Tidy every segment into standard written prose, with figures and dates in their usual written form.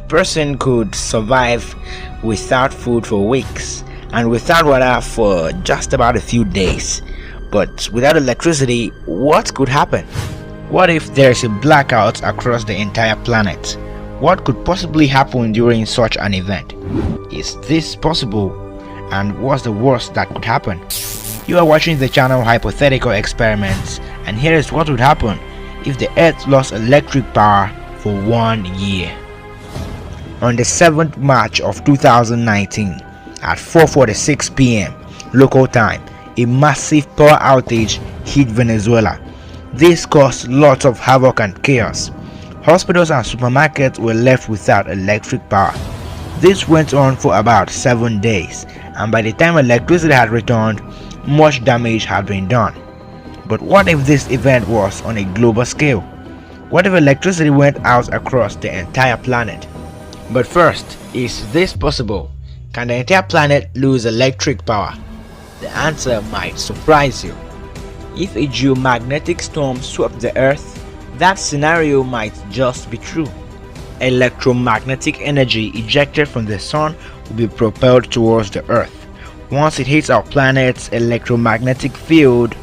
person could survive without food for weeks and without water for just about a few days. But without electricity, what could happen? What if there's a blackout across the entire planet? What could possibly happen during such an event? Is this possible? And what's the worst that could happen? You are watching the channel Hypothetical Experiments, and here is what would happen if the Earth lost electric power for 1 year. On the 7th March of 2019 at 4:46 p.m. local time, a massive power outage hit Venezuela. This caused lots of havoc and chaos. Hospitals and supermarkets were left without electric power. This went on for about 7 days, and by the time electricity had returned, much damage had been done. But what if this event was on a global scale? What if electricity went out across the entire planet? But first, is this possible? Can the entire planet lose electric power? The answer might surprise you. If a geomagnetic storm swept the Earth, that scenario might just be true. Electromagnetic energy ejected from the sun will be propelled towards the Earth. Once it hits our planet's electromagnetic field,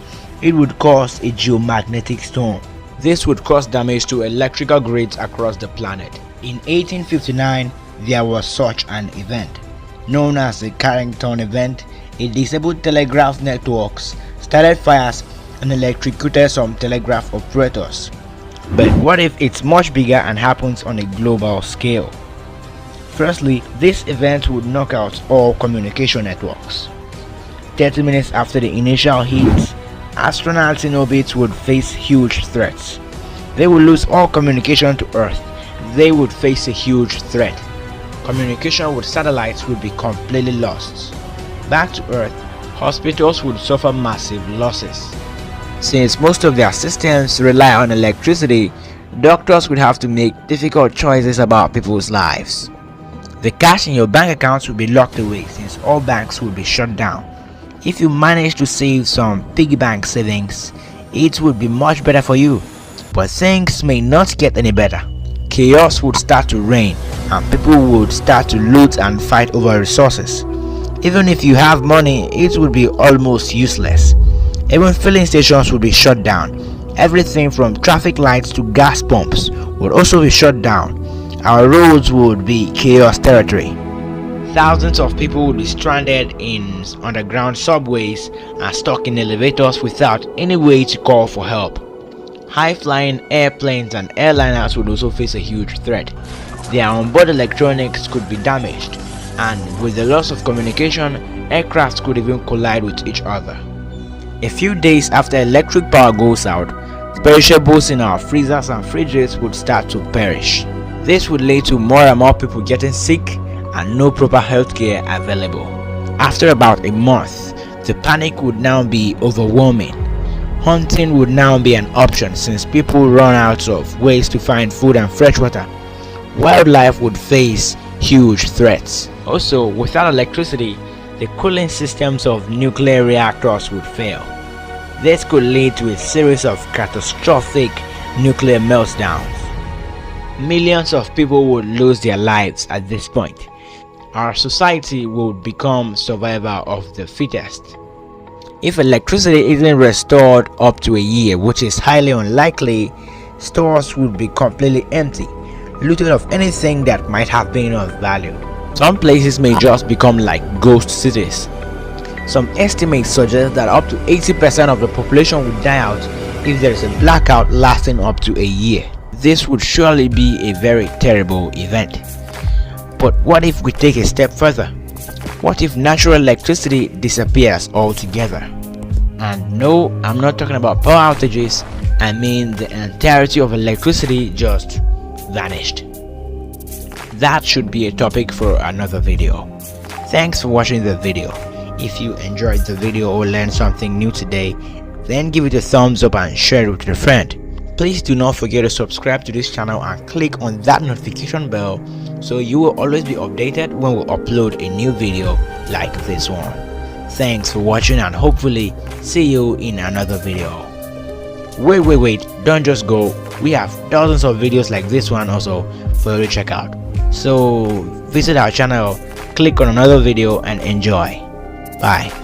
it would cause a geomagnetic storm. This would cause damage to electrical grids across the planet. In 1859, there was such an event. Known as the Carrington event, it disabled telegraph networks, started fires, and electrocuted some telegraph operators. But what if it's much bigger and happens on a global scale? Firstly, this event would knock out all communication networks. 30 minutes after the initial hit, astronauts in orbit would face huge threats. They would lose all communication to Earth. They would face a huge threat. Communication with satellites would be completely lost. Back to Earth, hospitals would suffer massive losses. Since most of their systems rely on electricity, doctors would have to make difficult choices about people's lives. The cash in your bank accounts would be locked away since all banks would be shut down. If you manage to save some piggy bank savings, it would be much better for you. But things may not get any better. Chaos would start to reign and people would start to loot and fight over resources. Even if you have money, it would be almost useless. Even filling stations would be shut down. Everything from traffic lights to gas pumps would also be shut down. Our roads would be chaos territory. Thousands of people would be stranded in underground subways and stuck in elevators without any way to call for help. High-flying airplanes and airliners would also face a huge threat. Their onboard electronics could be damaged, and with the loss of communication, aircrafts could even collide with each other. A few days after electric power goes out, perishables in our freezers and fridges would start to perish. This would lead to more and more people getting sick and no proper healthcare available. After about a month, the panic would now be overwhelming. Hunting would now be an option since people run out of ways to find food and fresh water. Wildlife would face huge threats. Also, without electricity, the cooling systems of nuclear reactors would fail. This could lead to a series of catastrophic nuclear meltdowns. Millions of people would lose their lives at this point. Our society would become survivor of the fittest. If electricity isn't restored up to a year, which is highly unlikely, stores would be completely empty, looted of anything that might have been of value. Some places may just become like ghost cities. Some estimates suggest that up to 80% of the population would die out if there is a blackout lasting up to a year. This would surely be a very terrible event. But what if we take a step further? What if natural electricity disappears altogether? And no, I'm not talking about power outages. I mean the entirety of electricity just vanished. That should be a topic for another video. Thanks for watching the video. If you enjoyed the video or learned something new today, then give it a thumbs up and share it with a friend. Please do not forget to subscribe to this channel and click on that notification bell so you will always be updated when we upload a new video like this one. Thanks for watching and hopefully see you in another video. Wait, don't just go. We have dozens of videos like this one also for you to check out. So visit our channel, click on another video and enjoy. Bye.